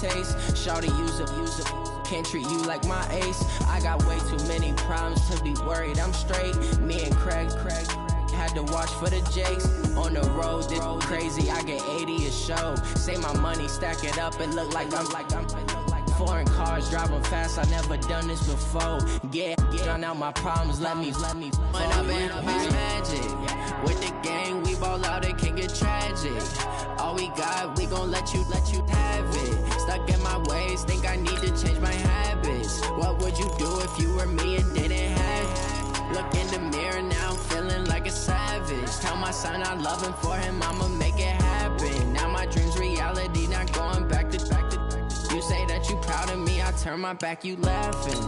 taste. Shawty use it. Can't treat you like my ace. I got way too many problems to be worried. I'm straight. Me and Craig had to watch for the Jakes. On the road, this crazy. I get 80 a show. Say my money, stack it up. It look like I'm foreign cars driving fast. I never done this before. Drown out my problems. Let me. When I've been magic. With the gang, we ball out. It can get tragic. All we got, we gon' let you have it. Stuck in my ways, think I need to change my habits. What would you do if you were me and didn't have it? Look in the mirror now, I'm feeling like a savage. Tell my son I love him, for him I'ma make it happen. Now my dream's reality, not going back to. You say that you proud of me, I turn my back, you laughing.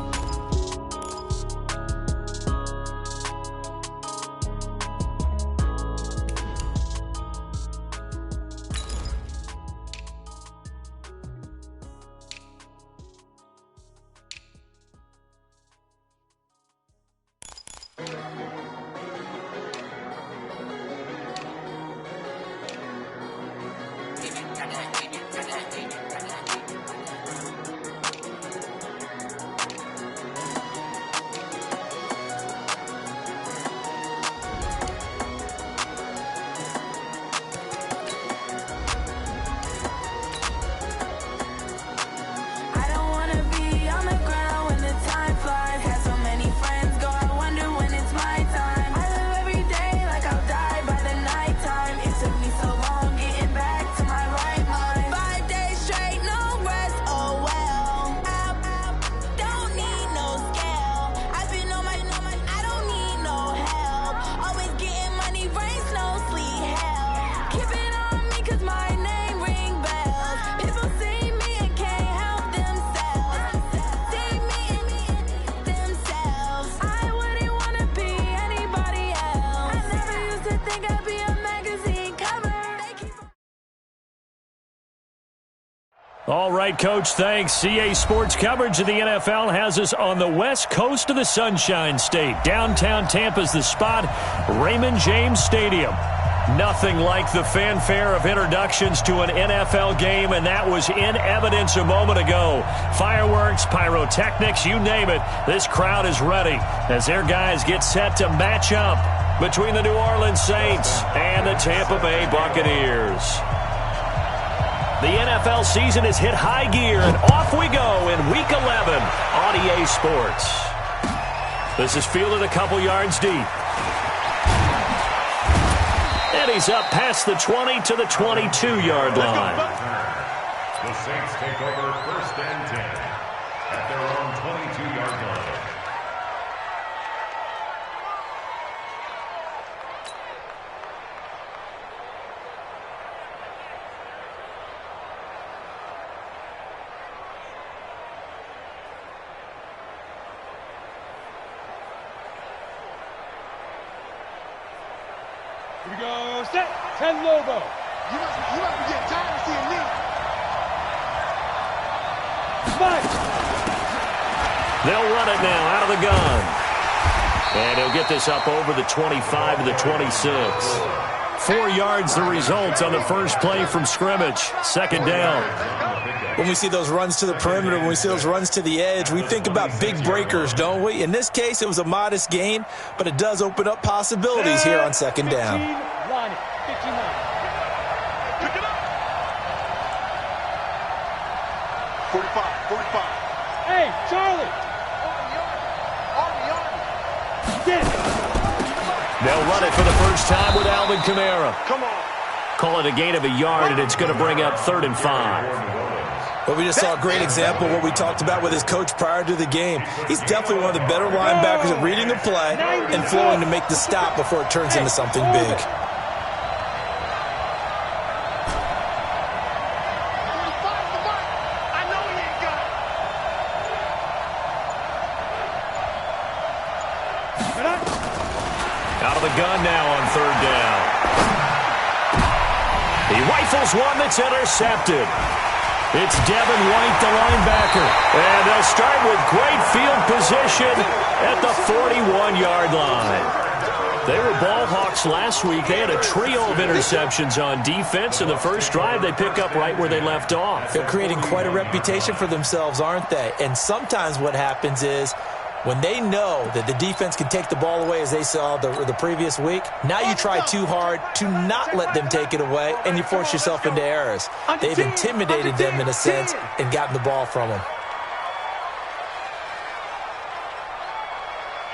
All right, Coach, thanks. CA Sports coverage of the NFL has us on the west coast of the Sunshine State. Downtown Tampa's the spot, Raymond James Stadium. Nothing like the fanfare of introductions to an NFL game, and that was in evidence a moment ago. Fireworks, pyrotechnics, you name it. This crowd is ready as their guys get set to match up between the New Orleans Saints and the Tampa Bay Buccaneers. The NFL season has hit high gear, and off we go in Week 11 on EA Sports. This is fielded a couple yards deep. And he's up past the 20 to the 22-yard line. The Saints take over 1st and 10 at their own 22-yard line. Here we go, set, 10 Lobo. You must be getting tired of seeing me. Spike. They'll run it now out of the gun. And he'll get this up over the 25 to the 26. 4 yards the result on the first play from scrimmage. 2nd down. When we see those runs to the perimeter, when we see those runs to the edge, we think about big breakers, don't we? In this case, it was a modest gain, but it does open up possibilities here on 2nd down. 59. Pick it up. 45. Hey, Charlie. Get it. They'll run it for the first time with Alvin Kamara. Come on. Call it a gain of a yard, and it's going to bring up 3rd and 5. Well, we just saw a great example of what we talked about with his coach prior to the game. He's definitely one of the better linebackers at reading the play and flowing to make the stop before it turns into something big. Out of the gun now on 3rd down. He rifles one that's intercepted. It's Devin White, the linebacker. And they'll start with great field position at the 41-yard line. They were ball hawks last week. They had a trio of interceptions on defense. In the first drive, they pick up right where they left off. They're creating quite a reputation for themselves, aren't they? And sometimes what happens is when they know that the defense can take the ball away, as they saw the previous week, now you try too hard to not let them take it away, and you force yourself into errors. They've intimidated them in a sense and gotten the ball from them.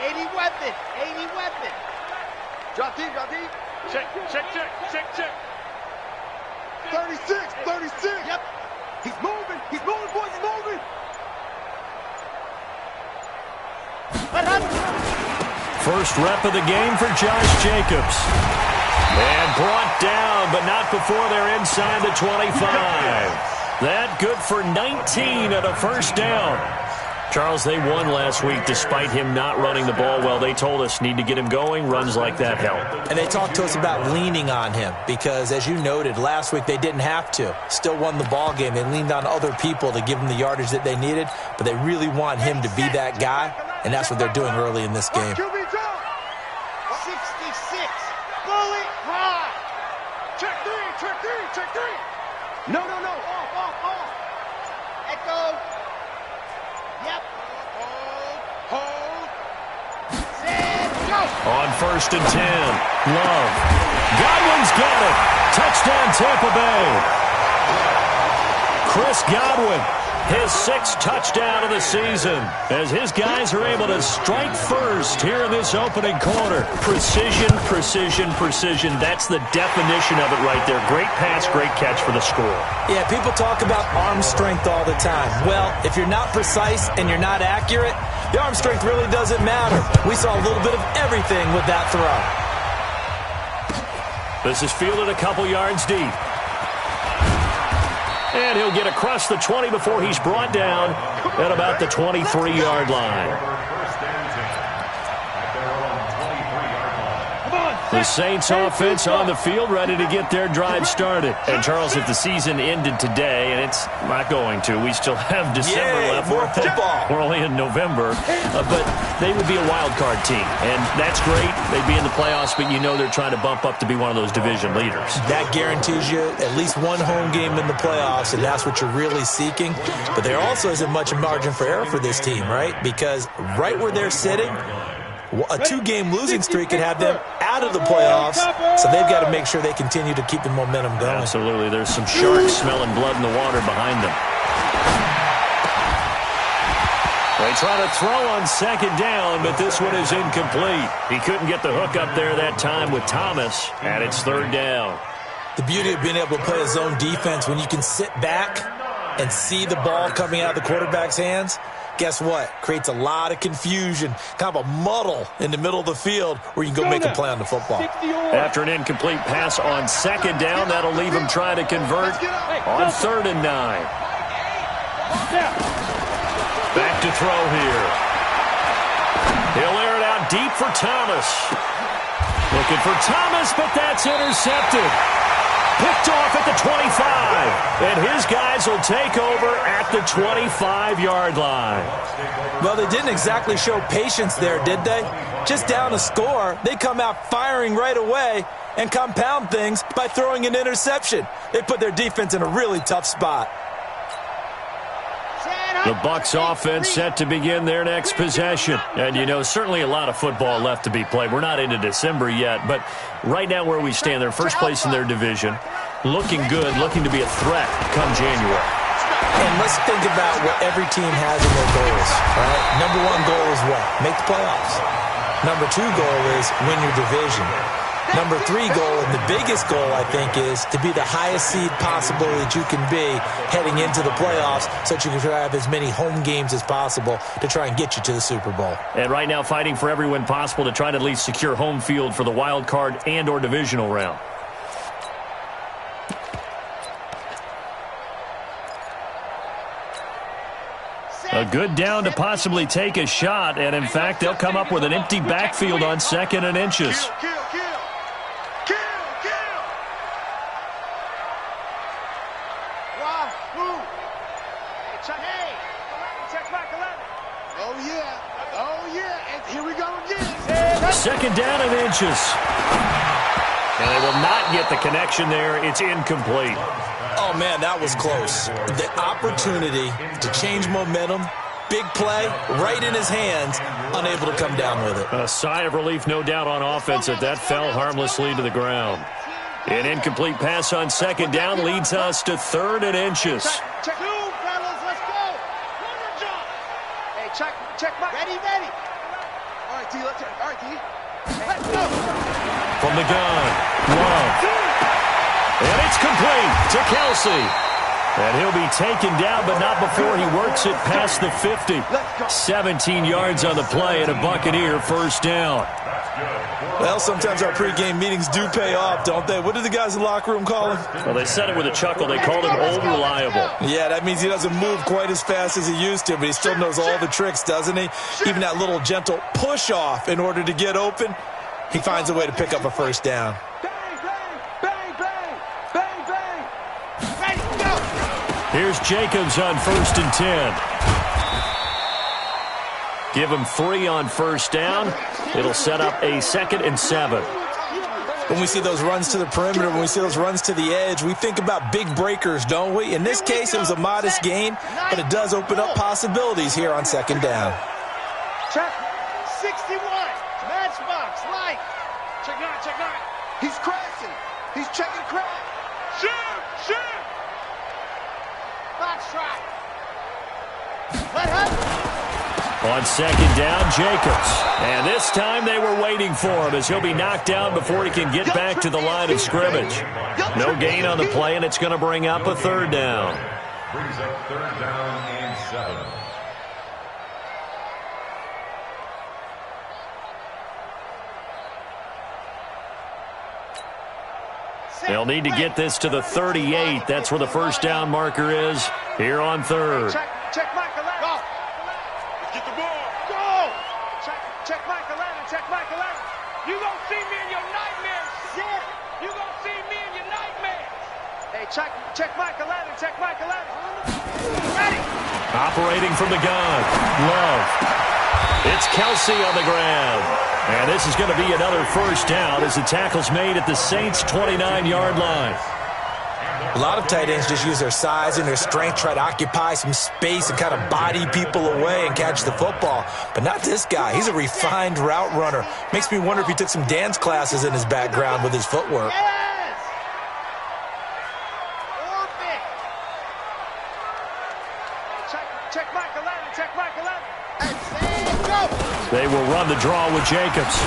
80 weapon. 80 weapon. Drop deep, drop deep. Check, check, check, check, check. 36, 36. Yep. He's moving, boys, he's moving. First rep of the game for Josh Jacobs. And brought down, but not before they're inside the 25. That good for 19 at a first down. Charles, they won last week despite him not running the ball well. They told us need to get him going. Runs like that help. And they talked to us about leaning on him because, as you noted, last week they didn't have to. Still won the ball game. They leaned on other people to give them the yardage that they needed, but they really want him to be that guy, and that's what they're doing early in this game. 66. Bullet high. Check three, check three, check three. No. Off. Echo. Yep. Hold. Set. Go. On 1st and 10. Love. Godwin's got it. Touchdown, Tampa Bay. Chris Godwin, his 6th touchdown of the season, as his guys are able to strike first here in this opening quarter. Precision, precision, precision. That's the definition of it right there. Great pass, great catch for the score. Yeah, people talk about arm strength all the time. Well, if you're not precise and you're not accurate, the arm strength really doesn't matter. We saw a little bit of everything with that throw. This is fielded a couple yards deep. And he'll get across the 20 before he's brought down at about the 23-yard line. The Saints offense on the field, ready to get their drive started. And, Charles, if the season ended today, and it's not going to, we still have December left. More football. We're only in November. But they would be a wild card team. And that's great. They'd be in the playoffs, but you know they're trying to bump up to be one of those division leaders. That guarantees you at least one home game in the playoffs, and that's what you're really seeking. But there also isn't much margin for error for this team, right? Because right where they're sitting, a 2-game losing streak could have them out of the playoffs, so they've got to make sure they continue to keep the momentum going. Absolutely. There's some sharks smelling blood in the water behind them. They try to throw on 2nd down, but this one is incomplete. He couldn't get the hook up there that time with Thomas, and it's 3rd down. The beauty of being able to play a zone defense, when you can sit back and see the ball coming out of the quarterback's hands, guess what? Creates a lot of confusion, kind of a muddle in the middle of the field where you can go make a play on the football. After an incomplete pass on 2nd down, that'll leave him trying to convert on 3rd and 9. Back to throw here. He'll air it out deep for Thomas. Looking for Thomas, but that's intercepted. Picked off at the 25. And his guys will take over at the 25-yard line. Well, they didn't exactly show patience there, did they? Just down a score, they come out firing right away and compound things by throwing an interception. They put their defense in a really tough spot. The Bucs offense set to begin their next possession. And, you know, certainly a lot of football left to be played. We're not into December yet, but right now where we stand, they're first place in their division. Looking good, looking to be a threat come January. And let's think about what every team has in their goals. All right? Number 1 goal is what? Make the playoffs. Number 2 goal is win your division. Number 3 goal, and the biggest goal, I think, is to be the highest seed possible that you can be heading into the playoffs so that you can have as many home games as possible to try and get you to the Super Bowl. And right now fighting for every win possible to try to at least secure home field for the wild card and or divisional round. A good down to possibly take a shot, and in fact, they'll come up with an empty backfield on 2nd and inches. Oh, yeah. Oh, yeah. And here we go again. Second down and inches. And they will not get the connection there. It's incomplete. Oh, man, that was close. The opportunity to change momentum, big play, right in his hands, unable to come down with it. A sigh of relief, no doubt, on offense that fell harmlessly to the ground. An incomplete pass on second down leads us to third and inches. Check. Two, fellas, let's go. Corner jump. Hey, check, Mike. Ready. All right, T, let's check. All right, T. Let's go. From the gun, Love. And it's complete to Kelsey. And he'll be taken down, but not before he works it past the 50. 17 yards on the play and a Buccaneer first down. Well, sometimes our pregame meetings do pay off, don't they? What do the guys in the locker room call him? Well, they said it with a chuckle. They called him old reliable. Yeah, that means he doesn't move quite as fast as he used to, but he still knows all the tricks, doesn't he? Even that little gentle push-off in order to get open, he finds a way to pick up a first down. Here's Jacobs on 1st and 10. Give him 3 on first down. It'll set up a 2nd and 7. When we see those runs to the perimeter, when we see those runs to the edge, we think about big breakers, don't we? In this case, it was a modest gain, but it does open up possibilities here on second down. Check. 61. Matchbox. Light. Check 9. He's crashing. He's checking crash. Shoot. Box try. Let him. On second down, Jacobs. And this time they were waiting for him as he'll be knocked down before he can get back to the line of scrimmage. No gain on the play, and it's going to bring up a 3rd down. Brings up 3rd down and 7. They'll need to get this to the 38. That's where the first down marker is here on 3rd. Check Michael Allen. Go. Let's get the ball. Go. Check Michael Allen. You gonna see me in your nightmares. Shit. You gonna see me in your nightmares. Hey, check Michael Allen. Ready. Operating from the gun. Love. It's Kelsey on the ground. And this is going to be another first down as the tackle's made at the Saints' 29-yard line. A lot of tight ends just use their size and their strength, try to occupy some space and kind of body people away and catch the football. But not this guy. He's a refined route runner. Makes me wonder if he took some dance classes in his background with his footwork. Yes. Check Michael Allen. And go. They will run the draw with Jacobs.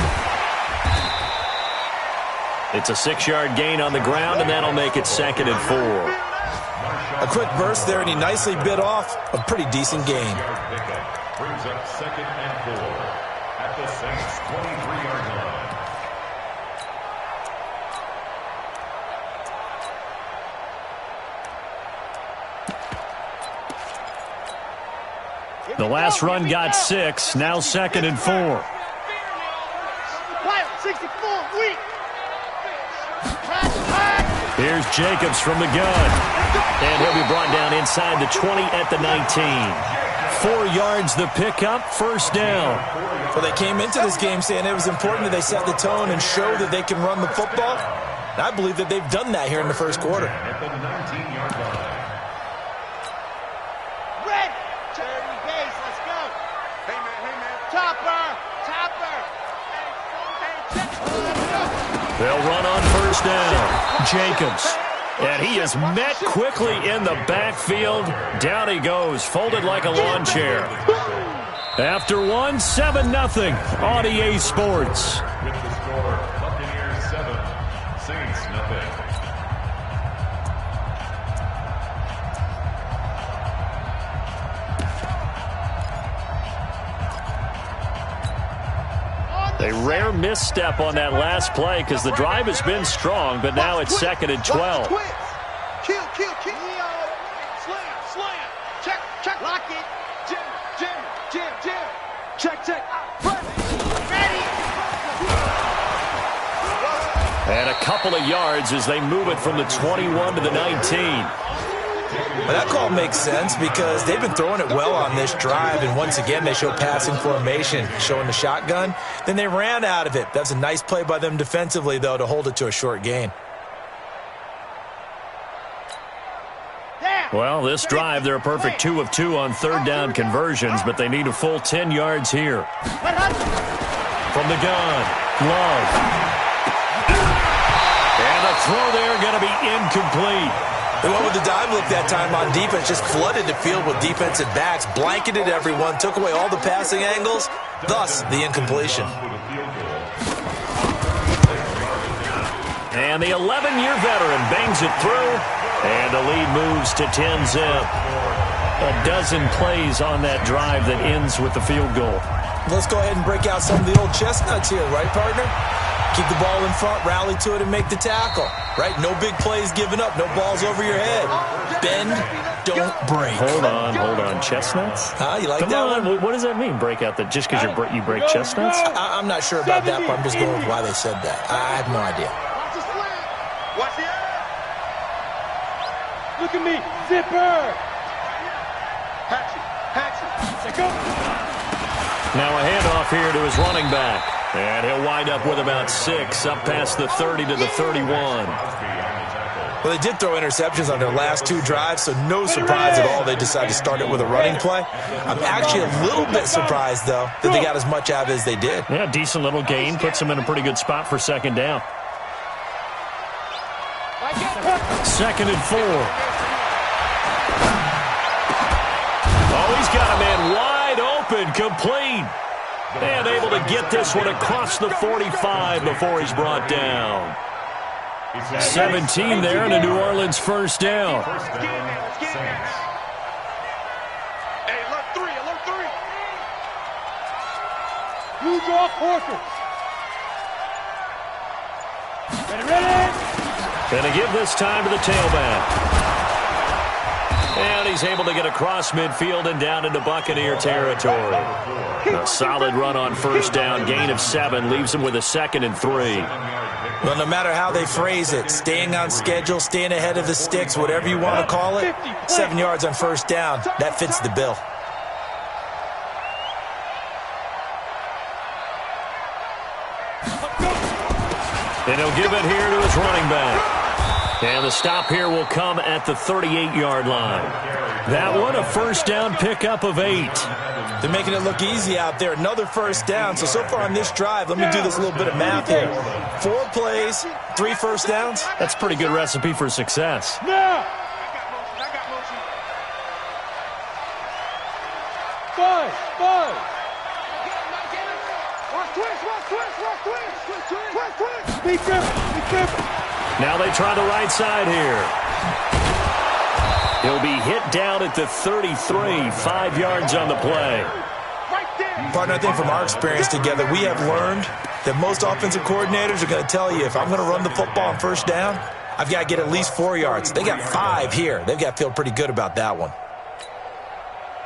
It's a 6-yard gain on the ground, and that'll make it 2nd and 4. A quick burst there, and he nicely bit off a pretty decent gain. Brings up 2nd and 4 at the Saints' 23-yard line. The last run got 6, now 2nd and 4. 64, weak. Here's Jacobs from the gun. And he'll be brought down inside the 20 at the 19. 4 yards the pickup, first down. Well, they came into this game saying it was important that they set the tone and show that they can run the football. And I believe that they've done that here in the first quarter. At the 19-yard line. Red. Dirty base, let's go. Hey, man. Topper. They'll run on first down. Jacobs. And he is met quickly in the backfield. Down he goes, folded like a lawn chair. After one, 7-0 on EA Sports. With the score, Buccaneers 7, Saints 0. A rare misstep on that last play because the drive has been strong, but now it's 2nd and 12. Kill. Slam. Check. Lock it. Jim. Check. Ready. And a couple of yards as they move it from the 21 to the 19. Well, that call makes sense because they've been throwing it well on this drive, and once again they show passing formation, showing the shotgun. Then they ran out of it. That's a nice play by them defensively, though, to hold it to a short gain. Well, this drive, they're a perfect 2 of 2 on third down conversions, but they need a full 10 yards here. From the gun, Love. And the throw there going to be incomplete. They went with the dime look that time on defense, just flooded the field with defensive backs, blanketed everyone, took away all the passing angles, thus the incompletion. And the 11-year veteran bangs it through, and the lead moves to 10-zip. A dozen plays on that drive that ends with the field goal. Let's go ahead and break out some of the old chestnuts here, right, partner? Keep the ball in front, rally to it, and make the tackle, right? No big plays given up, no balls over your head. Bend, don't break. Hold on. Chestnuts? You like Come that on. one? What does that mean, break out just because you break chestnuts? I'm not sure about that, but I'm just going with why they said that. I have no idea. Watch the air. Look at me, zipper. Hatchet. Go. Now a handoff here to his running back. And he'll wind up with about 6, up past the 30 to the 31. Well, they did throw interceptions on their last 2 drives, so no surprise at all they decided to start it with a running play. I'm actually a little bit surprised, though, that they got as much out of it as they did. Yeah, decent little gain. Puts them in a pretty good spot for second down. 2nd and 4. Oh, he's got a man wide open, complete. And able to get this one across the 45 before he's brought down. 17 there and a New Orleans first down. Hey, alert 3. You draw horses. Ready. Going to give this time to the tailback. And he's able to get across midfield and down into Buccaneer territory. A solid run on first down, gain of 7, leaves him with a 2nd and 3. Well, no matter how they phrase it, staying on schedule, staying ahead of the sticks, whatever you want to call it, 7 yards on first down, that fits the bill. And he'll give it here to his running back. And the stop here will come at the 38-yard line. That one, a first down pickup of 8. They're making it look easy out there. Another first down. So far on this drive, let me do this little bit of math here. 4 plays, 3 first downs. That's a pretty good recipe for success. Now. Five. Watch twist. Be careful. Now they try the right side here. He'll be hit down at the 33, 5 yards on the play. Partner, I think from our experience together, we have learned that most offensive coordinators are going to tell you, if I'm going to run the football on first down, I've got to get at least 4 yards. They got 5 here. They've got to feel pretty good about that one.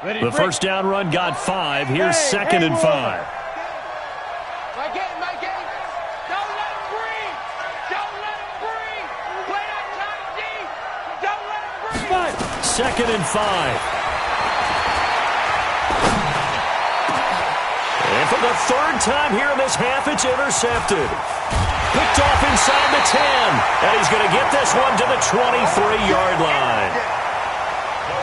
The first down run got 5. Here's 2nd and 5. Second and 5. And for the 3rd time here in this half, it's intercepted. Picked off inside the 10. And he's going to get this one to the 23-yard line.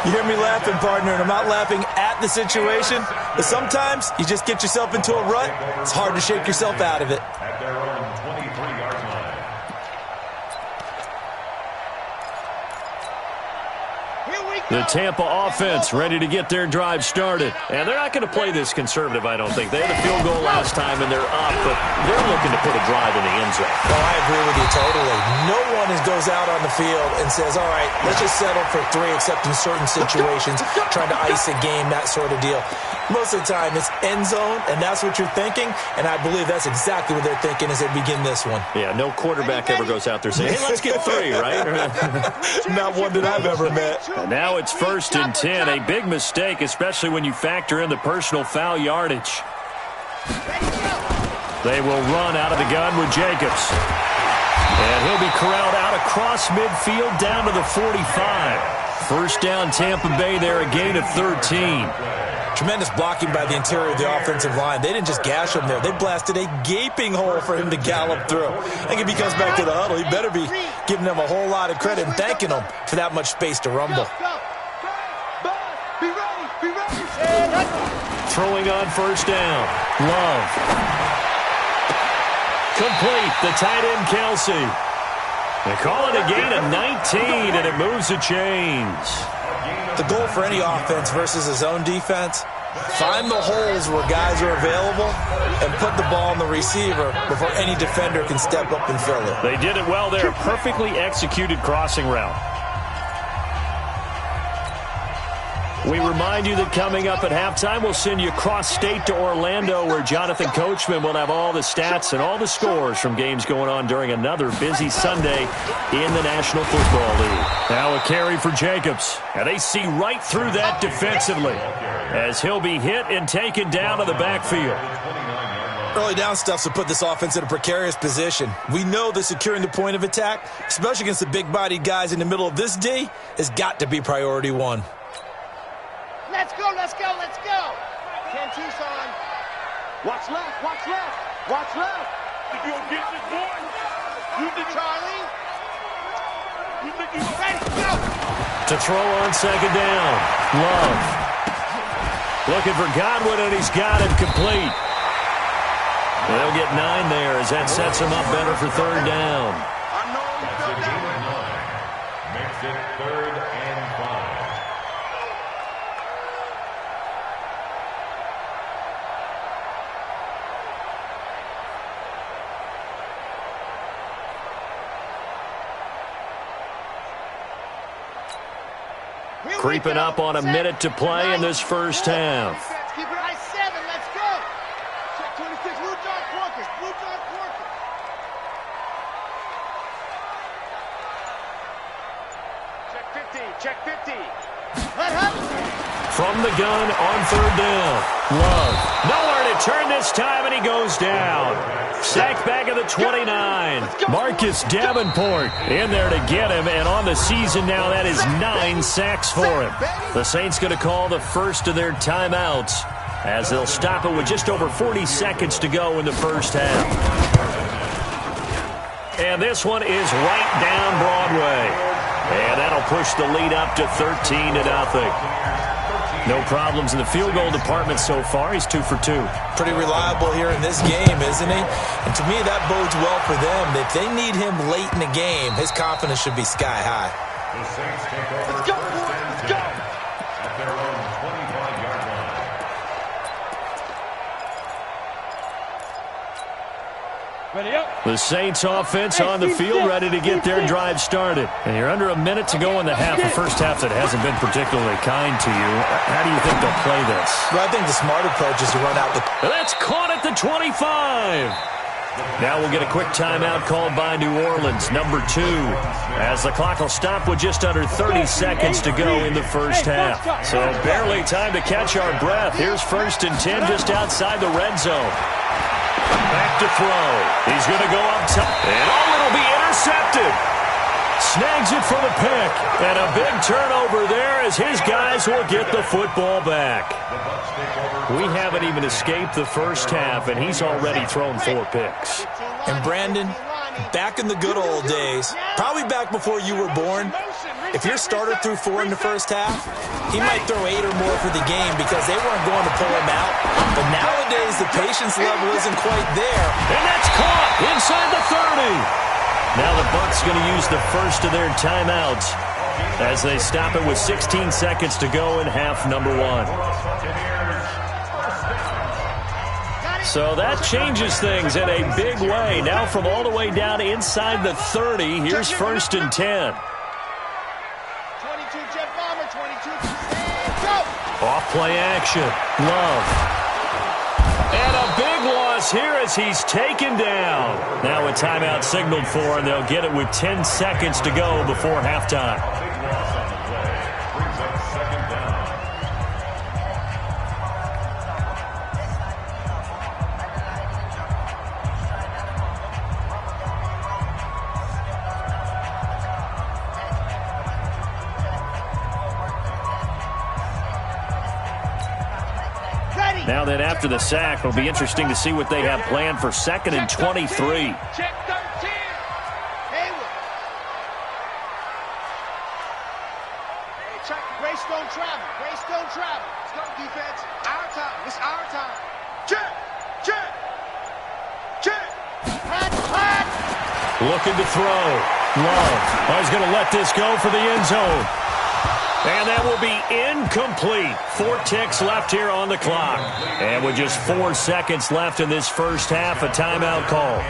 You hear me laughing, partner, and I'm not laughing at the situation. But sometimes you just get yourself into a rut. It's hard to shake yourself out of it. At their own 23-yard line. The Tampa offense ready to get their drive started. And they're not going to play this conservative, I don't think. They had a field goal last time, and they're up, but they're looking to put a drive in the end zone. Well, I agree with you totally. No one goes out on the field and says, all right, let's just settle for 3, except in certain situations, trying to ice a game, that sort of deal. Most of the time, it's end zone, and that's what you're thinking, and I believe that's exactly what they're thinking as they begin this one. Yeah, no quarterback ever goes out there saying, hey, let's get 3, right? Not one that I've ever met. And now it's 1st and 10, a big mistake, especially when you factor in the personal foul yardage. They will run out of the gun with Jacobs. And he'll be corralled out across midfield down to the 45. First down, Tampa Bay there, a gain of 13. Tremendous blocking by the interior of the offensive line. They didn't just gash him there. They blasted a gaping hole for him to gallop through. I think if he comes back to the huddle, he better be giving them a whole lot of credit and thanking them for that much space to rumble. Throwing on first down. Love. Complete. The tight end, Kelsey. They call it a gain of 19, and it moves the chains. The goal for any offense versus his own defense, find the holes where guys are available and put the ball on the receiver before any defender can step up and fill it. They did it well there. Perfectly executed crossing route. We remind you that coming up at halftime, we'll send you cross-state to Orlando, where Jonathan Coachman will have all the stats and all the scores from games going on during another busy Sunday in the National Football League. Now a carry for Jacobs. And they see right through that defensively as he'll be hit and taken down to the backfield. Early down stuff to put this offense in a precarious position. We know that securing the point of attack, especially against the big-bodied guys in the middle of this D, has got to be priority one. Let's go, let's go, let's go. 10-2, son. Watch left, watch left, watch left. If you don't get this boy, you think Charlie? You think you ready? Go! To throw on second down. Love. Looking for Godwin, and he's got it complete. They'll get 9 there as that sets him up better for third down. That's a gain of 9. Makes it 3rd and 5. Creeping up on a minute to play in this first half. Keep it high 7, let's go. Check 26, Blue John Corkers, Blue John Corkers. Check 50, check 50. Let happen. From the gun on third down. Love. Nowhere to turn this time, and he goes down. Sacked back at the 29. Marcus Davenport in there to get him, and on the season now, that is 9 sacks for him. The Saints going to call the first of their timeouts as they'll stop it with just over 40 seconds to go in the first half. And this one is right down Broadway. And that'll push the lead up to 13-0. No problems in the field goal department so far. He's 2 for 2. Pretty reliable here in this game, isn't he? And to me, that bodes well for them. If they need him late in the game, his confidence should be sky high. The Saints take over. Let's go, let's go. At their own 25-yard line. Ready up. The Saints offense on the field, ready to get their drive started. And you're under a minute to go in the half. The first half that hasn't been particularly kind to you. How do you think they'll play this? Well, I think the smart approach is to run out the... That's caught at the 25. Now we'll get a quick timeout called by New Orleans, number 2, as the clock will stop with just under 30 seconds to go in the first half. So barely time to catch our breath. Here's 1st and 10 just outside the red zone. Back to throw. He's going to go up top. And it'll be intercepted. Snags it for the pick. And a big turnover there as his guys will get the football back. We haven't even escaped the first half, and he's already thrown 4 picks. And Brandon, back in the good old days, probably back before you were born, if your starter threw 4 in the first half, he might throw 8 or more for the game because they weren't going to pull him out. But nowadays, the patience level isn't quite there. And that's caught inside the 30. Now the Bucs going to use the first of their timeouts as they stop it with 16 seconds to go in half number 1. So that changes things in a big way. Now from all the way down inside the 30, here's 1st and 10. 22 jet bomber, 22. Go! Off play action. Love. And a big loss here as he's taken down. Now a timeout signaled for, and they'll get it with 10 seconds to go before halftime. Now then, after the sack, it'll be interesting to see what they have planned for 2nd and 23. Check 13. Hayward. Hey, check. Grace don't travel. Grace don't travel. Let's go, defense. Our time. It's our time. Check. Check. Check. Pat. Looking to throw. Love. He's going to let this go for the end zone. And that will be incomplete. 4 ticks left here on the clock. And with just 4 seconds left in this first half, a timeout call.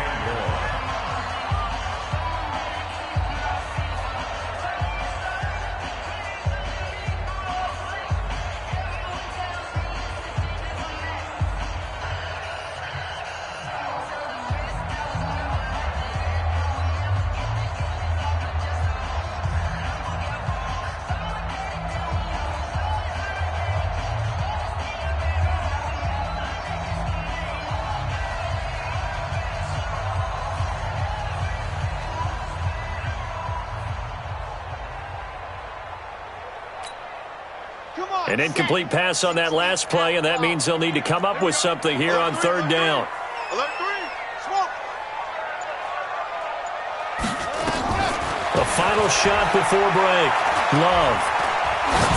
An incomplete pass on that last play, and that means they'll need to come up with something here on 3rd down. Alert 3. Smoke. The final shot before break. Love.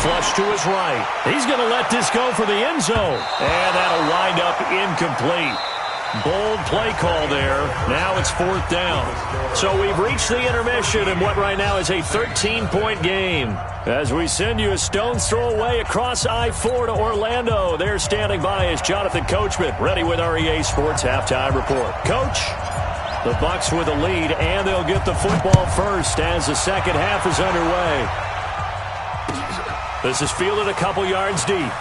Flush to his right. He's going to let this go for the end zone. And that'll wind up incomplete. Bold play call there. Now it's 4th down. So we've reached the intermission in what right now is a 13-point game. As we send you a stone's throw away across I-4 to Orlando. There standing by is Jonathan Coachman, ready with our EA Sports Halftime Report. Coach, the Bucks with a lead, and they'll get the football first as the second half is underway. This is fielded a couple yards deep.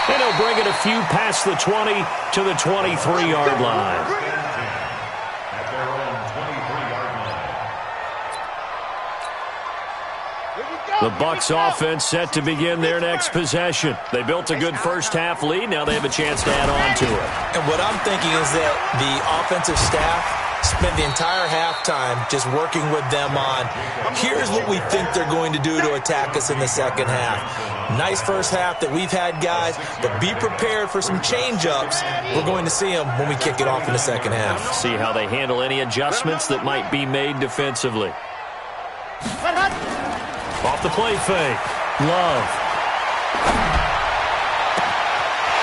And he'll bring it a few past the 20 to the 23-yard line. At their own 23-yard line. The Bucks offense set to begin their next possession. They built a good first half lead. Now they have a chance to add on to it. And what I'm thinking is that the offensive staff spent the entire halftime just working with them on, here's what we think they're going to do to attack us in the second half. Nice first half that we've had, guys, but be prepared for some change-ups. We're going to see them when we kick it off in the second half. See how they handle any adjustments that might be made defensively. Off the play fake. Love.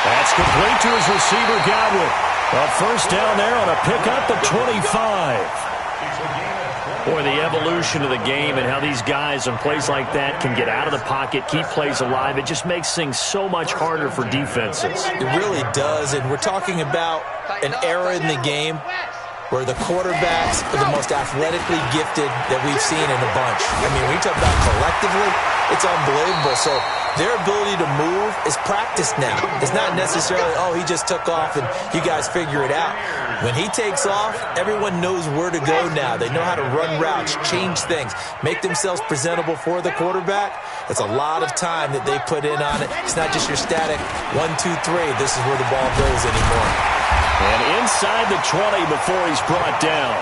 That's complete to his receiver, Godwin. A first down there on a pickup at 25. Boy, the evolution of the game and how these guys in plays like that can get out of the pocket, keep plays alive, it just makes things so much harder for defenses. It really does, and we're talking about an era in the game where the quarterbacks are the most athletically gifted that we've seen in a bunch. I mean, when you talk about collectively, it's unbelievable. So their ability to move is practiced now. It's not necessarily, oh, he just took off and you guys figure it out. When he takes off, everyone knows where to go now. They know how to run routes, change things, make themselves presentable for the quarterback. That's a lot of time that they put in on it. It's not just your static 1, 2, 3. This is where the ball goes anymore. And inside the 20 before he's brought down.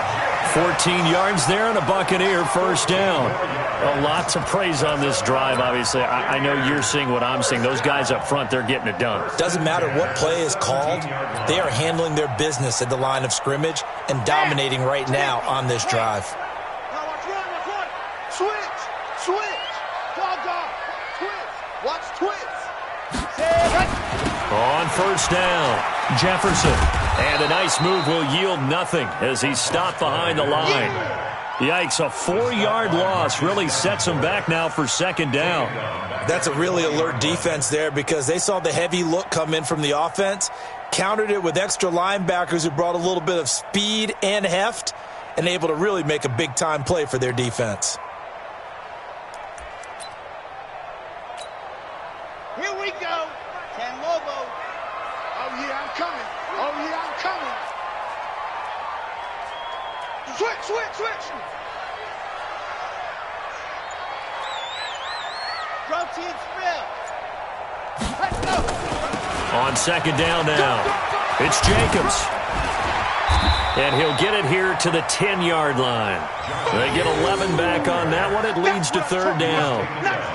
14 yards there and a Buccaneer first down. Well, lots of praise on this drive, obviously. I know you're seeing what I'm seeing. Those guys up front, they're getting it done. Doesn't matter what play is called. They are handling their business at the line of scrimmage and dominating right now on this drive. Now watch run. Switch. Dog. Twist. Watch twist. On first down, Jefferson. And a nice move will yield nothing as he's stopped behind the line. Yikes, a 4-yard loss really sets him back now for second down. That's a really alert defense there because they saw the heavy look come in from the offense, countered it with extra linebackers who brought a little bit of speed and heft, and able to really make a big-time play for their defense. Here we go. Can Lobo. Oh, yeah, I'm coming. Switch. Protein spill. Let's go. On second down now, it's Jacobs. And he'll get it here to the 10-yard line. They get 11 back on that one. It leads to third down.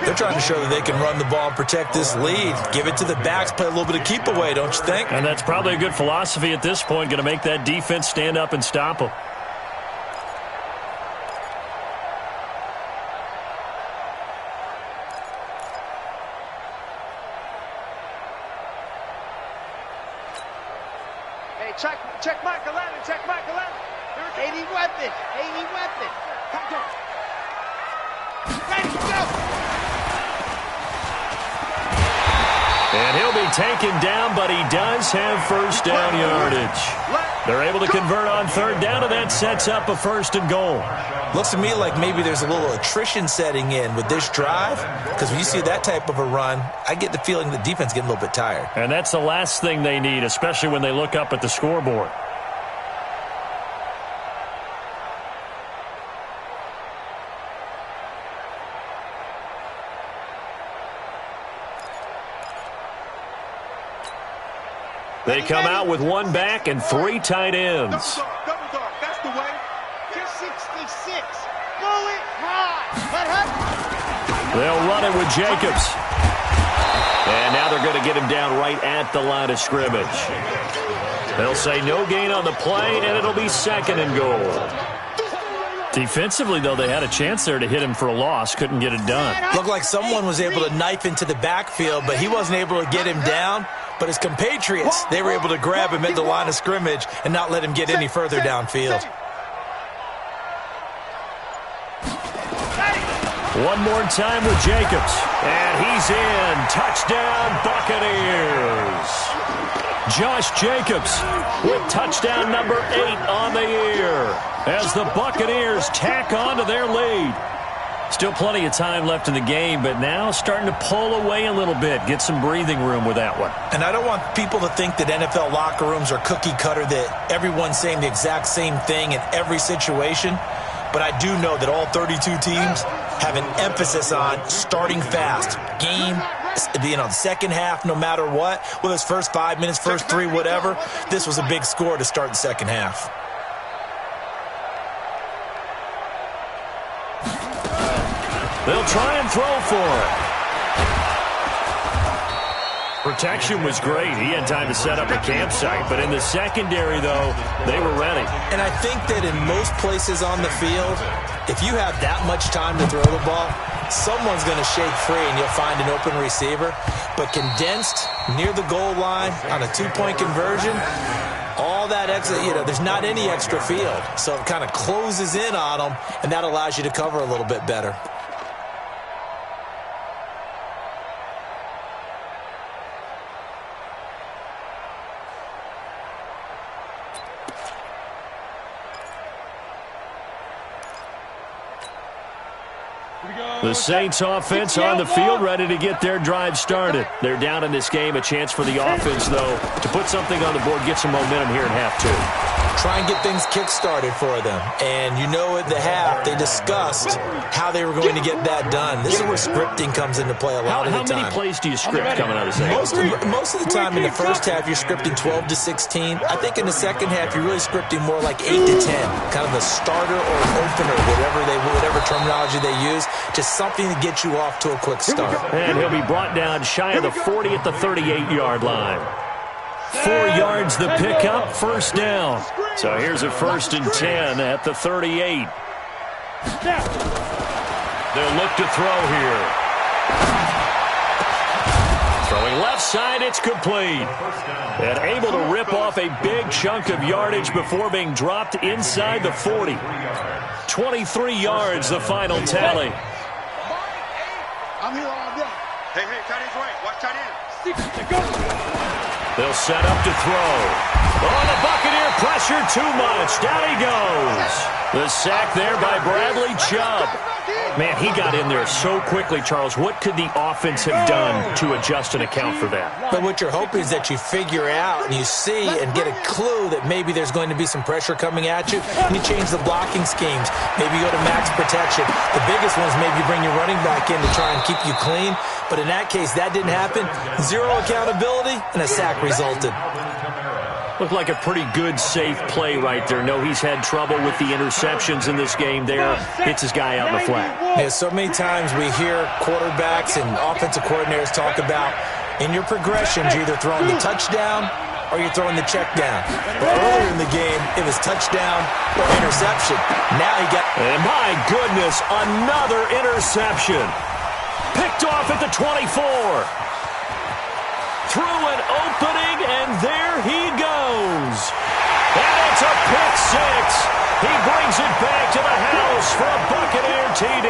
They're trying to show that they can run the ball and protect this lead. Give it to the backs, play a little bit of keep away, don't you think? And that's probably a good philosophy at this point, going to make that defense stand up and stop them. Check Michael Allen, check Michael Allen. 80 weapons, 80 weapons. Ready, go! And he'll be taken down, but he does have first down yardage. They're able to convert on third down, and that sets up a first and goal. Looks to me like maybe there's a little attrition setting in with this drive, because when you see that type of a run, I get the feeling the defense getting a little bit tired. And that's the last thing they need, especially when they look up at the scoreboard. They come out with one back and three tight ends. Double dog, that's the way. 266. Go it high. They'll run it with Jacobs. And now they're going to get him down right at the line of scrimmage. They'll say no gain on the play, and it'll be second and goal. Defensively, though, they had a chance there to hit him for a loss. Couldn't get it done. Looked like someone was able to knife into the backfield, but he wasn't able to get him down. But his compatriots, they were able to grab him at the line of scrimmage and not let him get any further downfield. One more time with Jacobs. And he's in. Touchdown, Buccaneers. Josh Jacobs with touchdown number 8 on the year as the Buccaneers tack on to their lead. Still plenty of time left in the game, but now starting to pull away a little bit, get some breathing room with that one. And I don't want people to think that NFL locker rooms are cookie cutter, that everyone's saying the exact same thing in every situation. But I do know that all 32 teams have an emphasis on starting fast. Game, the second half, no matter what, whether it's first 5 minutes, first 3, whatever. This was a big score to start the second half. They'll try and throw for it. Protection was great. He had time to set up a campsite. But in the secondary, though, they were ready. And I think that in most places on the field, if you have that much time to throw the ball, someone's going to shake free and you'll find an open receiver. But condensed near the goal line on a 2-point conversion, all that extra, there's not any extra field. So it kind of closes in on them, and that allows you to cover a little bit better. The Saints offense on the field, ready to get their drive started. They're down in this game. A chance for the offense, though, to put something on the board, get some momentum here in half 2. Try and get things kick-started for them. And at the half, they discussed how they were going to get that done. This is where scripting comes into play a lot of the time. How many plays do you script coming out of the second? Most of the time in the first half, you're scripting 12 to 16. I think in the second half, you're really scripting more like 8 to 10. Kind of the starter or opener, whatever terminology they use. Just something to get you off to a quick start. And he'll be brought down shy of the 40 at the 38-yard line. 4 yards the pickup, first down. So here's a 1st and 10 at the 38. They'll look to throw here. Throwing left side, it's complete. And able to rip off a big chunk of yardage before being dropped inside the 40. 23 yards, the final tally. I'm here all day. Hey, tight end's right. Watch tight end. They'll set up to throw. Oh, the Buccaneer pressure too much. Down he goes. The sack there by Bradley Chubb. Man, he got in there so quickly, Charles. What could the offense have done to adjust and account for that? But what you're hoping is that you figure out and you see and get a clue that maybe there's going to be some pressure coming at you, and you change the blocking schemes. Maybe you go to max protection. The biggest one is maybe you bring your running back in to try and keep you clean. But in that case, that didn't happen. Zero accountability, and a sack resulted. Looked like a pretty good, safe play right there. No, he's had trouble with the interceptions in this game there. Hits his guy out in the flat. Yeah, so many times we hear quarterbacks and offensive coordinators talk about in your progressions, you're either throwing the touchdown or you're throwing the check down. But earlier in the game, it was touchdown or interception. Now he got... And my goodness, another interception. Picked off at the 24. Through an opening, and there he goes. And it's a pick six. He brings it back to the house for a Buccaneer TD.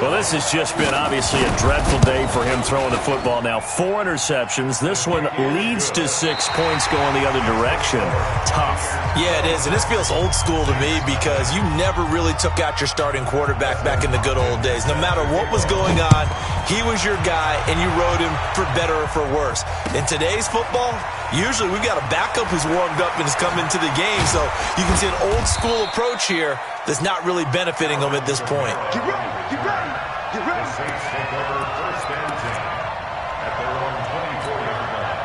Well, this has just been obviously a dreadful day for him throwing the football. Now 4 interceptions. This one leads to 6 points going the other direction. Tough. Yeah, it is. And this feels old school to me because you never really took out your starting quarterback back in the good old days. No matter what was going on, he was your guy, and you rode him for better or for worse. In today's football, usually we've got a backup who's warmed up and has come into the game. So you can see an old school approach here that's not really benefiting them at this point. Get ready, get ready, get ready. The Saints take over first and 10 at their own 24-yard line.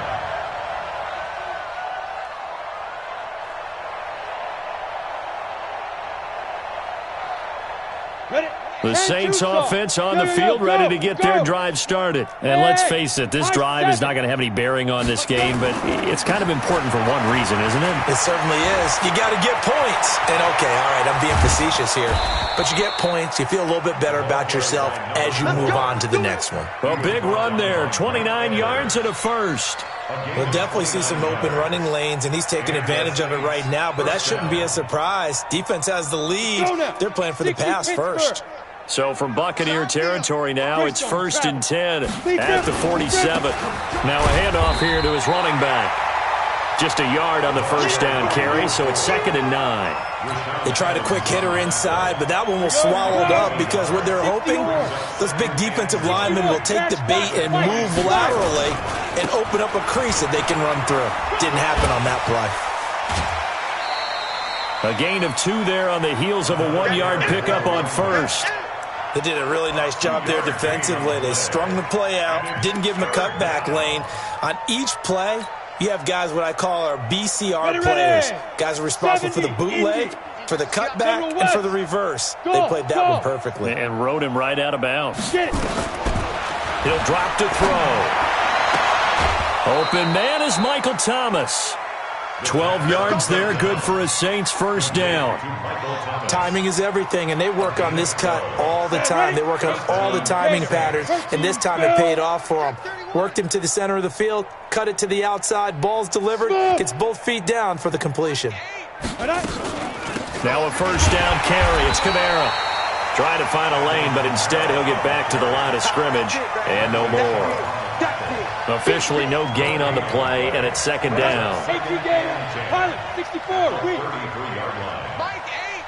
Ready? The Saints offense on the field, ready to get their drive started. And let's face it, this drive is not going to have any bearing on this game, but it's kind of important for one reason, isn't it? It certainly is. You got to get points. And, okay, all right, I'm being facetious here. But you get points, you feel a little bit better about yourself as you move on to the next one. Well, big run there, 29 yards and a first. We'll definitely see some open running lanes, and he's taking advantage of it right now, but that shouldn't be a surprise. Defense has the lead. They're playing for the pass first. So from Buccaneer territory now, it's 1st and 10 at the 47. Now a handoff here to his running back. Just a yard on the first down carry, so it's 2nd and 9. They tried a quick hitter inside, but that one was swallowed up because what they're hoping, those big defensive linemen will take the bait and move laterally and open up a crease that they can run through. Didn't happen on that play. A gain of 2 there on the heels of a 1-yard pickup on first. They did a really nice job there defensively. They strung the play out, didn't give him a cutback lane. On each play, you have guys what I call our BCR players. Guys are responsible for the bootleg, for the cutback, and for the reverse. They played that one perfectly. And rode him right out of bounds. He'll drop to throw. Open man is Michael Thomas. 12 yards there, good for a Saints first down. Timing is everything, and they work on this cut all the time. They work on all the timing patterns, and this time it paid off for them. Worked him to the center of the field, cut it to the outside, ball's delivered, gets both feet down for the completion. Now a first down carry, it's Kamara. Trying to find a lane, but instead he'll get back to the line of scrimmage, and no more. Officially no gain on the play, and it's 2nd down. 64. Mike 8.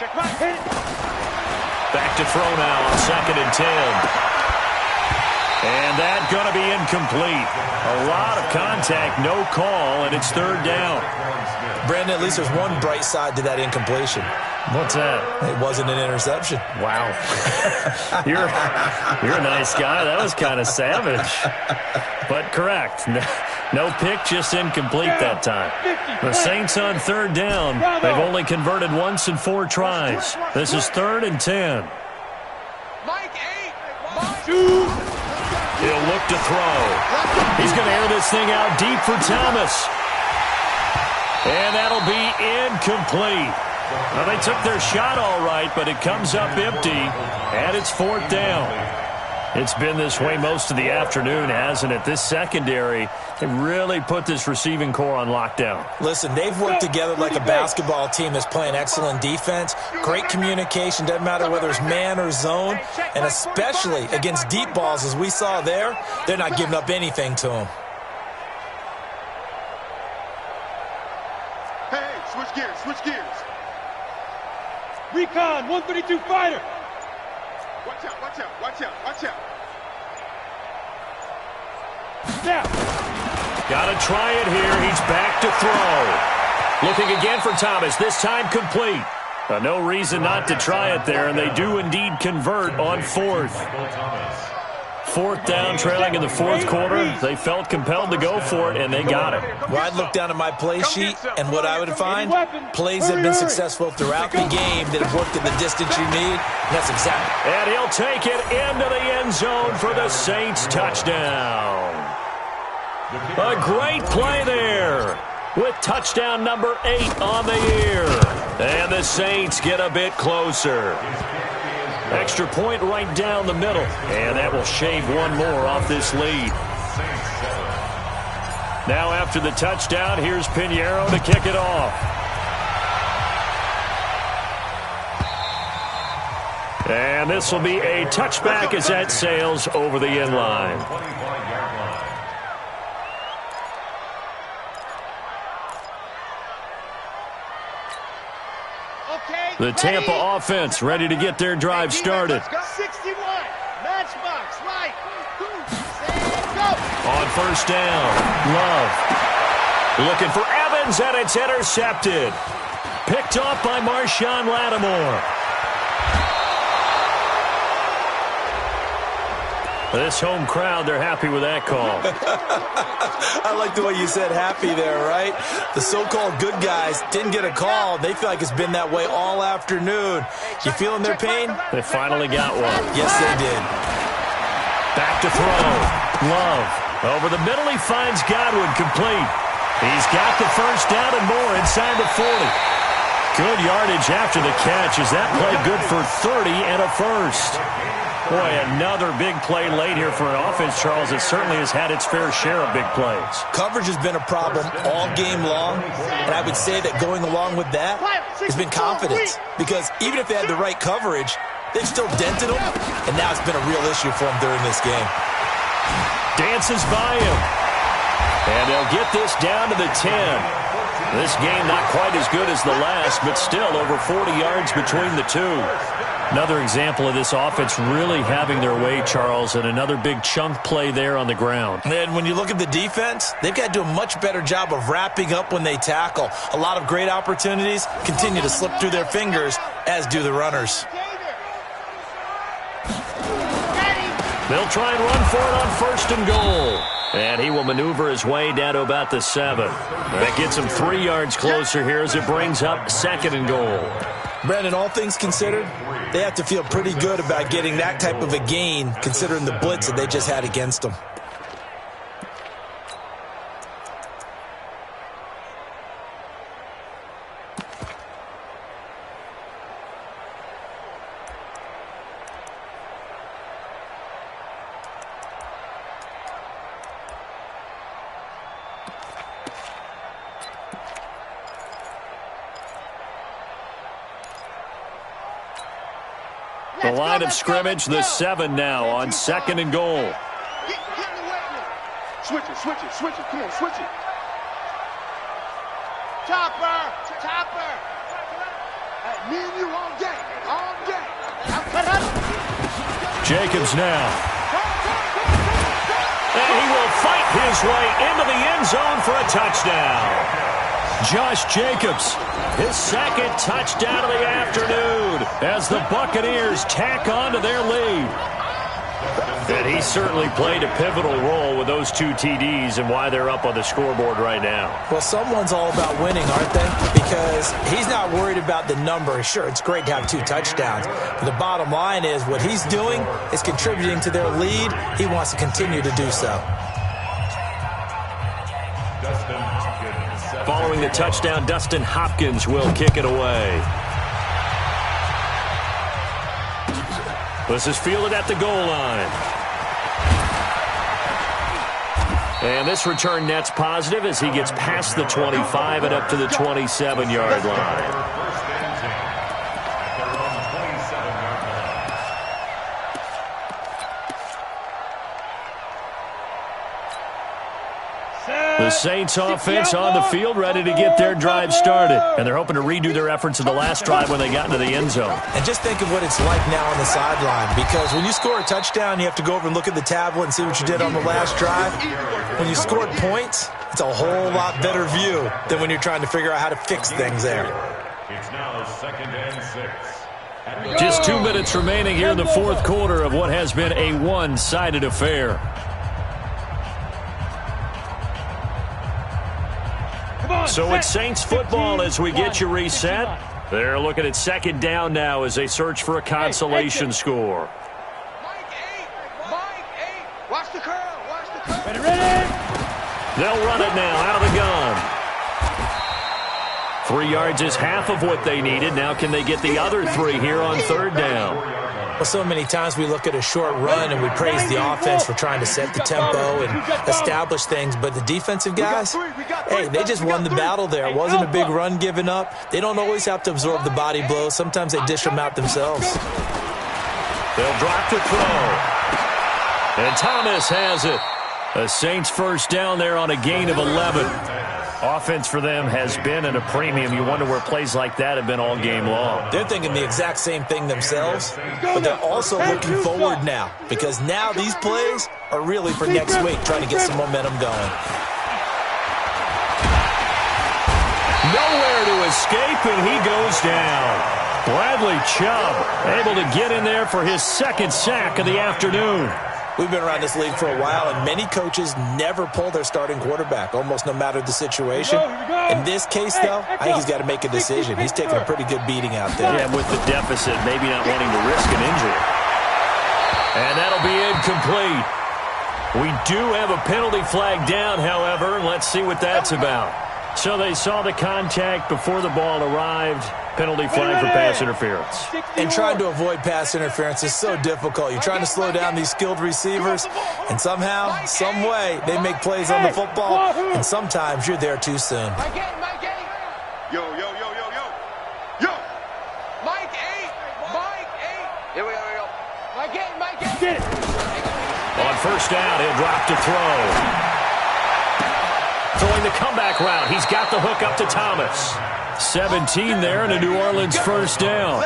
Check Mike. Hit it. Back to throw now on 2nd and 10. And that's going to be incomplete. A lot of contact, no call, and it's 3rd down. Brandon, at least there's one bright side to that incompletion. What's that? It wasn't an interception. Wow. You're a nice guy. That was kind of savage. But correct. No pick, just incomplete that time. The Saints on 3rd down. They've only converted once in 4 tries. This is 3rd and 10. Mike 8. He'll look to throw. He's going to air this thing out deep for Thomas. And that'll be incomplete. Well, they took their shot all right, but it comes up empty, and it's 4th down. It's been this way most of the afternoon, hasn't it? This secondary, they really put this receiving core on lockdown. Listen, they've worked together like a basketball team that's playing excellent defense, great communication, doesn't matter whether it's man or zone, and especially against deep balls, as we saw there, they're not giving up anything to them. Hey, switch gears. Recon, 132 fighter. Watch out. Now. Got to try it here. He's back to throw. Looking again for Thomas, this time complete. No reason not to try it there, and they do indeed convert on 4th. 4th down, trailing in the 4th quarter. They felt compelled to go for it, and they got it. Well, I'd look down at my play sheet, and what I would find, plays that have been successful throughout the game that have worked in the distance you need. That's exactly. And he'll take it into the end zone for the Saints touchdown. A great play there with touchdown number 8 on the year. And the Saints get a bit closer. Extra point right down the middle. And that will shave one more off this lead. Now after the touchdown, here's Pinheiro to kick it off. And this will be a touchback as that sails over the end line. The Tampa offense ready to get their drive started. 61, matchbox, right, 2, go. On 1st down, Love. Looking for Evans, and it's intercepted. Picked off by Marshawn Lattimore. This home crowd, they're happy with that call. I like the way you said happy there, right? The so-called good guys didn't get a call. They feel like it's been that way all afternoon. You feeling their pain? They finally got one. Yes, they did. Back to throw. Love. Over the middle, he finds Godwin complete. He's got the 1st down and more inside the 40. Good yardage after the catch. Is that play good for 30 and a first? Boy, another big play late here for an offense, Charles. It certainly has had its fair share of big plays. Coverage has been a problem all game long, and I would say that going along with that has been confidence. Because even if they had the right coverage, they've still dented them, and now it's been a real issue for them during this game. Dances by him. And they'll get this down to the 10. This game not quite as good as the last, but still over 40 yards between the two. Another example of this offense really having their way, Charles, and another big chunk play there on the ground. And when you look at the defense, they've got to do a much better job of wrapping up when they tackle. A lot of great opportunities continue to slip through their fingers, as do the runners. They'll try and run for it on 1st and goal. And he will maneuver his way down to about the 7. That gets him 3 yards closer here as it brings up 2nd and goal. Brandon, all things considered, they have to feel pretty good about getting that type of a gain, considering the blitz that they just had against them. The line of scrimmage, the 7 now on 2nd and goal. Switch it. Come on, switch it. Chopper. Me and you all day. Jacobs now. And he will fight his way into the end zone for a touchdown. Josh Jacobs, his 2nd touchdown of the afternoon as the Buccaneers tack on to their lead. And he certainly played a pivotal role with those 2 TDs and why they're up on the scoreboard right now. Well, someone's all about winning, aren't they? Because he's not worried about the number. Sure, it's great to have 2 touchdowns. But the bottom line is what he's doing is contributing to their lead. He wants to continue to do so. Following the touchdown, Dustin Hopkins will kick it away. This is fielded at the goal line. And this return net's positive as he gets past the 25 and up to the 27-yard line. The Saints offense on the field ready to get their drive started. And they're hoping to redo their efforts in the last drive when they got into the end zone. And just think of what it's like now on the sideline. Because when you score a touchdown, you have to go over and look at the tablet and see what you did on the last drive. When you scored points, it's a whole lot better view than when you're trying to figure out how to fix things there. It's now 2nd and 6. Just 2 minutes remaining here in the fourth quarter of what has been a one-sided affair. So it's Saints football as we get you reset. They're looking at second down now as they search for a consolation score. Watch the curl. Watch the curl. Ready. They'll run it now out of the gun. 3 yards is half of what they needed. Now can they get the other 3 here on third down? Well, so many times we look at a short run and we praise the offense for trying to set the tempo and establish things. But the defensive guys, hey, they just won the battle there. It wasn't a big run given up. They don't always have to absorb the body blows. Sometimes they dish them out themselves. They'll drop to throw. And Thomas has it. A Saints first down there on a gain of 11. Offense for them has been at a premium. You wonder where plays like that have been all game long. They're thinking the exact same thing themselves, but they're also looking forward now because now these plays are really for next week, trying to get some momentum going. Nowhere to escape, and he goes down. Bradley Chubb able to get in there for his second sack of the afternoon. We've been around this league for a while, and many coaches never pull their starting quarterback, almost no matter the situation. In this case, though, I think he's got to make a decision. He's taking a pretty good beating out there. Yeah, with the deficit, maybe not wanting to risk an injury. And that'll be incomplete. We do have a penalty flag down, however, and let's see what that's about. So they saw the contact before the ball arrived. Penalty flag for pass interference. And trying to avoid pass interference is so difficult. You're trying to slow down these skilled receivers, and somehow, some way, they make plays on the football, and sometimes you're there too soon. Yo. Mike 8. Here we go. Mike 8. On first down, he'll drop to throw. Throwing the comeback route. He's got the hook up to Thomas. 17 there and a New Orleans first down.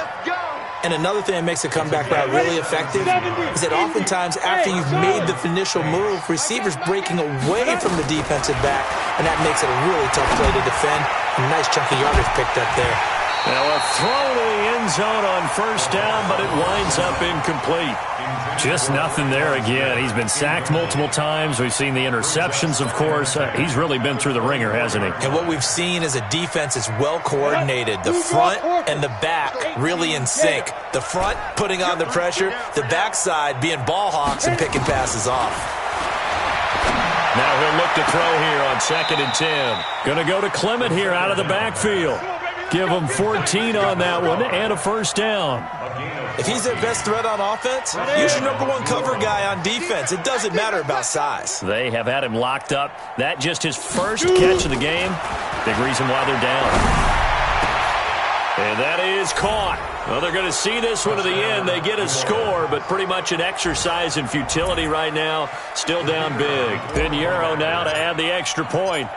And another thing that makes a comeback route really effective is that oftentimes after you've made the initial move, receivers breaking away from the defensive back, and that makes it a really tough play to defend. A nice chunk of yardage picked up there. Now a throw to the end zone on first down, but it winds up incomplete. Just nothing there again. He's been sacked multiple times. We've seen the interceptions, of course. He's really been through the ringer, hasn't he? And what we've seen is a defense that's well coordinated. The front and the back really in sync. The front putting on the pressure, the backside being ball hawks and picking passes off. Now he'll look to throw here on 2nd and 10. Going to go to Clement here out of the backfield. Give him 14 on that one and a first down. If he's their best threat on offense, use your #1 cover guy on defense. It doesn't matter about size. They have had him locked up. That just his first catch of the game. Big reason why they're down. And that is caught. Well, they're going to see this one to the end. They get a score, but pretty much an exercise in futility right now. Still down big. Pinheiro now to add the extra point.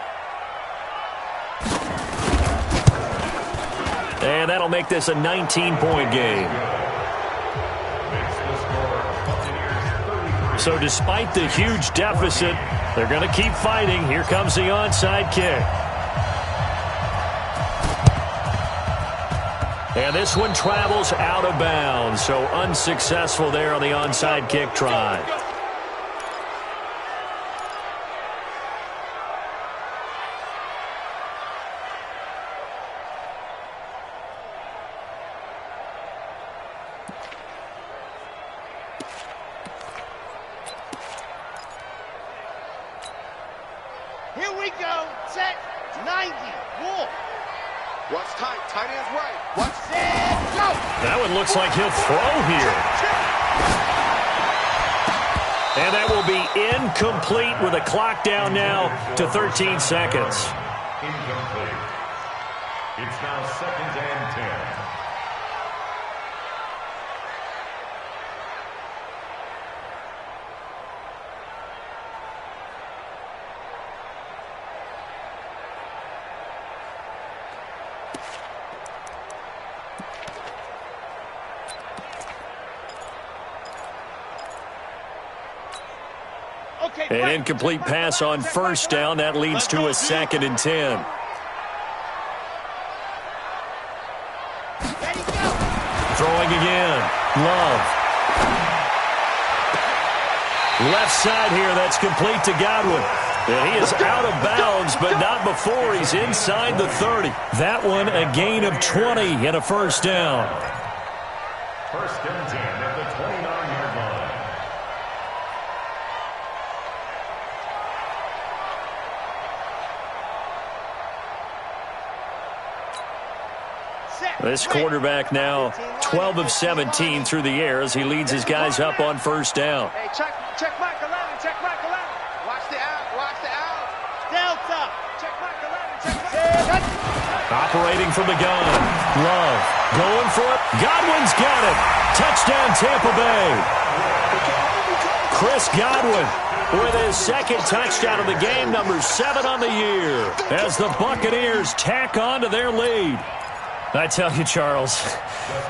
And that'll make this a 19-point game. So despite the huge deficit, they're going to keep fighting. Here comes the onside kick. And this one travels out of bounds, so unsuccessful there on the onside kick try. Here we go. Set. 90. Wolf. What's tight? Tight end's right. What's set? Go. That one looks like he'll throw here. And that will be incomplete with a clock down now to 13 seconds. Incomplete. It's now 2nd and 10. An incomplete pass on first down. That leads to a 2nd and 10. Throwing Love. Left side here, that's complete to Godwin. And he is out of bounds, but not before he's inside the 30. That one a gain of 20 and a first down. First and 10 at the 29-yard line. This quarterback now 12 of 17 through the air as he leads his guys up on first down. Hey, check Mike 11, check Mike 11. Watch the out. Delta. Check Mike 11, check Mike 11. Operating from the gun. Love going for it. Godwin's got it. Touchdown Tampa Bay. Chris Godwin with his second touchdown of the game, number 7 on the year, as the Buccaneers tack on to their lead. I tell you, Charles,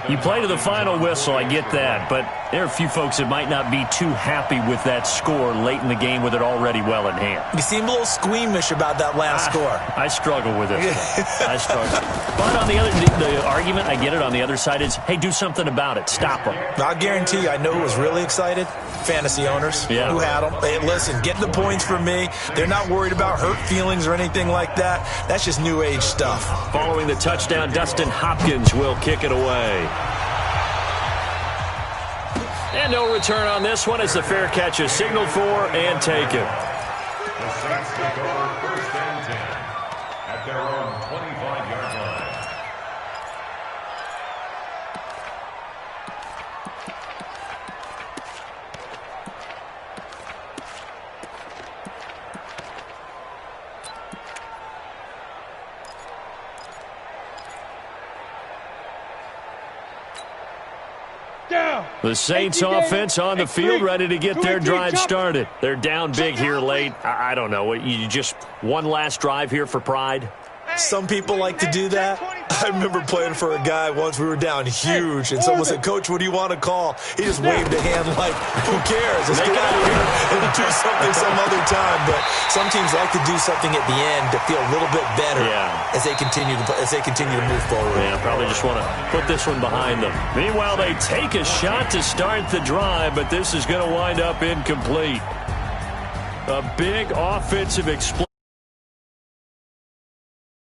you play to the final whistle, I get that, but there are a few folks that might not be too happy with that score late in the game with it already well in hand. You seem a little squeamish about that last score. I struggle with it. I struggle. But on the other, the argument, I get it, on the other side is, hey, do something about it. Stop them. I guarantee you, I know who was really excited. Fantasy owners who had them. Hey, listen, get the points for me. They're not worried about hurt feelings or anything like that. That's just new age stuff. Following the touchdown, Dustin Hopkins will kick it away. And no return on this one as the fair catch is signaled for and taken. The Saints take over first and 10 at their own 25-yard line. The Saints offense on the field, ready to get their drive started. They're down big here late. I don't know. You just one last drive here for pride? Some people like to do that. I remember playing for a guy once. We were down huge, and someone said, "Coach, what do you want to call?" He just waved a hand like, who cares? Let's get out of here and do something some other time. But some teams like to do something at the end to feel a little bit better as they continue to move forward. Yeah, probably just want to put this one behind them. Meanwhile, they take a shot to start the drive, but this is going to wind up incomplete. A big offensive explosion.